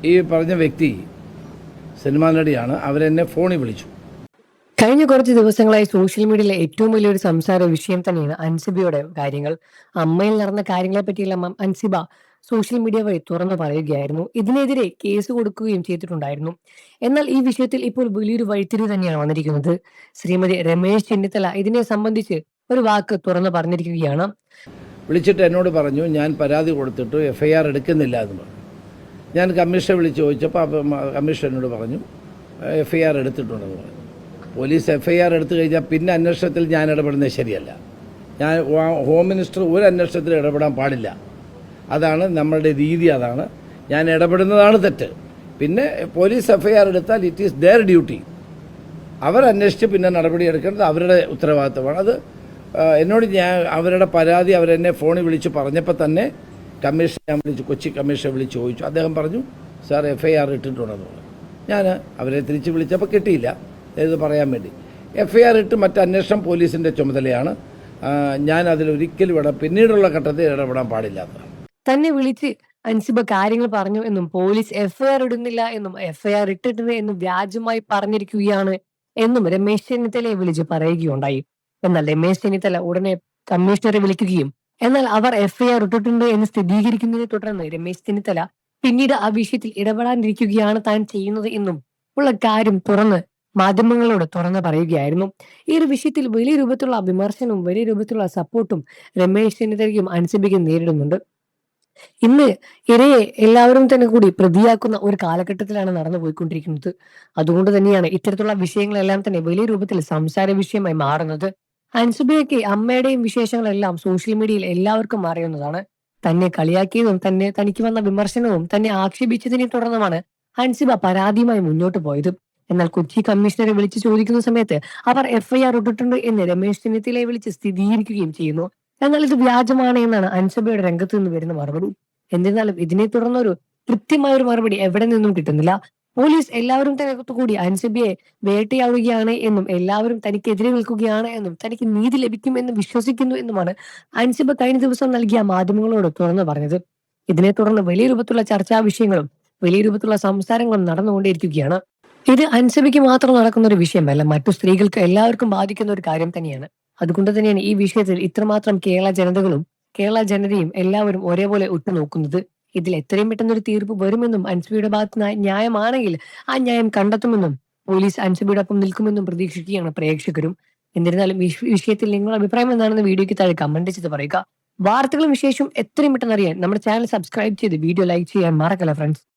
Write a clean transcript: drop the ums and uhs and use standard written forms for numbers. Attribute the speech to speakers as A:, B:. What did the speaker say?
A: ഈ പറഞ്ഞ വ്യക്തി സിനിമാ നടിയാണ്. അവരെന്നെ ഫോണിൽ വിളിച്ചു.
B: കഴിഞ്ഞ കുറച്ച് ദിവസങ്ങളായി സോഷ്യൽ മീഡിയയിലെ ഏറ്റവും വലിയൊരു സംസാര വിഷയം തന്നെയാണ് അൻസിബയുടെ കാര്യങ്ങൾ. അമ്മയിൽ നടന്ന കാര്യങ്ങളെ പറ്റിയെല്ലാം അൻസിബ സോഷ്യൽ മീഡിയ വഴി തുറന്നു പറയുകയായിരുന്നു. ഇതിനെതിരെ കേസ് കൊടുക്കുകയും ചെയ്തിട്ടുണ്ടായിരുന്നു. എന്നാൽ ഈ വിഷയത്തിൽ ഇപ്പോൾ വലിയൊരു വഴിത്തിരിവ് തന്നെയാണ് വന്നിരിക്കുന്നത്. ശ്രീമതി രമേശ് ചെന്നിത്തല ഇതിനെ സംബന്ധിച്ച് ഒരു വാക്ക് തുറന്നു പറഞ്ഞിരിക്കുകയാണ്.
A: വിളിച്ചിട്ട് എന്നോട് പറഞ്ഞു, ഞാൻ പരാതി കൊടുത്തിട്ട് FIR എടുക്കുന്നില്ല എന്ന് പറഞ്ഞു. ഞാൻ കമ്മീഷനെ വിളിച്ച് ചോദിച്ചപ്പോൾ കമ്മീഷൻ എന്നോട് പറഞ്ഞു FIR എടുത്തിട്ടുണ്ടെന്ന് പറഞ്ഞു. പോലീസ് FIR എടുത്തു കഴിഞ്ഞാൽ പിന്നെ അന്വേഷണത്തിൽ ഞാൻ ഇടപെടുന്നത് ശരിയല്ല. ഞാൻ ഹോം മിനിസ്റ്റർ ഒരു അന്വേഷണത്തിൽ ഇടപെടാൻ പാടില്ല. അതാണ് നമ്മളുടെ രീതി. അതാണ് ഞാൻ ഇടപെടുന്നതാണ് തെറ്റ്. പിന്നെ പോലീസ് FIR എടുത്താൽ ഇറ്റ് ഈസ് ദെയർ ഡ്യൂട്ടി. അവർ അന്വേഷിച്ച് പിന്നെ നടപടി എടുക്കേണ്ടത് അവരുടെ ഉത്തരവാദിത്തമാണ്. അത് എന്നോട് അവരുടെ പരാതി അവരെന്നെ ഫോണിൽ വിളിച്ച് പറഞ്ഞപ്പോൾ തന്നെ കൊച്ചി കമ്മീഷനെ വിളിച്ച് ചോദിച്ചു. അദ്ദേഹം പറഞ്ഞു, സാർ FIR ഇട്ടിട്ടുണ്ടെന്ന് പറഞ്ഞു. ഞാൻ അവരെ തിരിച്ച് വിളിച്ചപ്പോൾ കിട്ടിയില്ല. ഇത് പറയാൻ വേണ്ടി FIR ഇട്ട് മറ്റ് അന്വേഷണം പോലീസിൻ്റെ ചുമതലയാണ്. ഞാൻ അതിലൊരിക്കലും പിന്നീടുള്ള ഘട്ടത്തിൽ ഇടപെടാൻ പാടില്ലാത്തതാണ്.
B: തന്നെ വിളിച്ച് അൻസിബ കാര്യങ്ങൾ പറഞ്ഞു എന്നും പോലീസ് FIR ഇടുന്നില്ല എന്നും FIR ഇട്ടിട്ടുണ്ട് എന്നും വ്യാജമായി പറഞ്ഞിരിക്കുകയാണ് എന്നും രമേശ് ചെന്നിത്തലയെ വിളിച്ച് പറയുകയുണ്ടായി. എന്നാൽ രമേശ് ചെന്നിത്തല ഉടനെ കമ്മീഷണറെ വിളിക്കുകയും എന്നാൽ അവർ FIR ഇട്ടിട്ടുണ്ട് എന്ന് സ്ഥിരീകരിക്കുന്നതിനെ തുടർന്ന് രമേശ് ചെന്നിത്തല പിന്നീട് ആ വിഷയത്തിൽ ഇടപെടാനിരിക്കുകയാണ് താൻ ചെയ്യുന്നത് എന്നും ഉള്ള കാര്യം തുറന്ന് മാധ്യമങ്ങളോട് തുറന്ന് പറയുകയായിരുന്നു. ഈ ഒരു വിഷയത്തിൽ വലിയ രൂപത്തിലുള്ള വിമർശനവും വലിയ രൂപത്തിലുള്ള സപ്പോർട്ടും രമേശ് ചെന്നിത്തലയ്ക്കും അൻസിബയ്ക്കും നേരിടുന്നുണ്ട്. ഇന്ന് ഇരയെ എല്ലാവരും തന്നെ കൂടി പ്രതിയാക്കുന്ന ഒരു കാലഘട്ടത്തിലാണ് നടന്നു പോയിക്കൊണ്ടിരിക്കുന്നത്. അതുകൊണ്ട് തന്നെയാണ് ഇത്തരത്തിലുള്ള വിഷയങ്ങളെല്ലാം തന്നെ വലിയ രൂപത്തിൽ സംസാര വിഷയമായി മാറുന്നത്. അൻസുബയൊക്കെ അമ്മയുടെയും വിശേഷങ്ങളെല്ലാം സോഷ്യൽ മീഡിയയിൽ എല്ലാവർക്കും അറിയുന്നതാണ്. തന്നെ കളിയാക്കിയതും തനിക്ക് വന്ന വിമർശനവും തന്നെ ആക്ഷേപിച്ചതിനെ തുടർന്നുമാണ് അൻസിബ പരാതിയുമായി മുന്നോട്ട് പോയത്. എന്നാൽ കൊച്ചി കമ്മീഷണറെ വിളിച്ച് ചോദിക്കുന്ന സമയത്ത് അവർ FIR ഇട്ടിട്ടുണ്ട് എന്ന് രമേശ് ചെന്നിത്തലയെ വിളിച്ച് സ്ഥിരീകരിക്കുകയും ചെയ്യുന്നു. എന്നാൽ ഇത് വ്യാജമാണ് എന്നാണ് അൻസിബയുടെ രംഗത്ത് നിന്ന് വരുന്ന മറുപടി. എന്നിരുന്നാലും ഇതിനെ തുടർന്നൊരു കൃത്യമായ ഒരു മറുപടി എവിടെ നിന്നും കിട്ടുന്നില്ല. പോലീസ് എല്ലാവരും തന്നെ കൂടി അൻസിബയെ വേട്ടയാടുകയാണ് എന്നും എല്ലാവരും തനിക്കെതിരെ നിൽക്കുകയാണ് എന്നും തനിക്ക് നീതി ലഭിക്കുമെന്ന് വിശ്വസിക്കുന്നു എന്നുമാണ് അൻസിബ കഴിഞ്ഞ ദിവസം നൽകിയ മാധ്യമങ്ങളോട് തുറന്നു പറഞ്ഞത്. ഇതിനെ തുടർന്ന് വലിയ രൂപത്തിലുള്ള ചർച്ചാ വിഷയങ്ങളും വലിയ രൂപത്തിലുള്ള സംസാരങ്ങളും നടന്നുകൊണ്ടേയിരിക്കുകയാണ്. ഇത് അൻസിബയ്ക്ക് മാത്രം നടക്കുന്ന ഒരു വിഷയമല്ല, മറ്റു സ്ത്രീകൾക്ക് എല്ലാവർക്കും ബാധിക്കുന്ന ഒരു കാര്യം തന്നെയാണ്. അതുകൊണ്ട് തന്നെയാണ് ഈ വിഷയത്തിൽ ഇത്രമാത്രം കേരള ജനതകളും കേരള ജനതയും എല്ലാവരും ഒരേപോലെ ഉറ്റുനോക്കുന്നത്. ഇതിൽ എത്രയും പെട്ടെന്ന് ഒരു തീർപ്പ് വരുമെന്നും അൻസിബയുടെ ഭാഗത്ത് ന്യായമാണെങ്കിൽ ആ ന്യായം കണ്ടെത്തുമെന്നും പോലീസ് അൻസിബയുടെ ഒപ്പം നിൽക്കുമെന്നും പ്രതീക്ഷിക്കുകയാണ് പ്രേക്ഷകരും. എന്നിരുന്നാലും ഈ വിഷയത്തിൽ നിങ്ങളുടെ അഭിപ്രായം എന്താണെന്ന് വീഡിയോയ്ക്ക് താഴെ കമന്റ് ചെയ്ത് പറയുക. വാർത്തകളും വിശേഷവും എത്രയും പെട്ടെന്ന് അറിയാൻ നമ്മുടെ ചാനൽ സബ്സ്ക്രൈബ് ചെയ്ത് വീഡിയോ ലൈക്ക് ചെയ്യാൻ മറക്കല്ല ഫ്രണ്ട്സ്.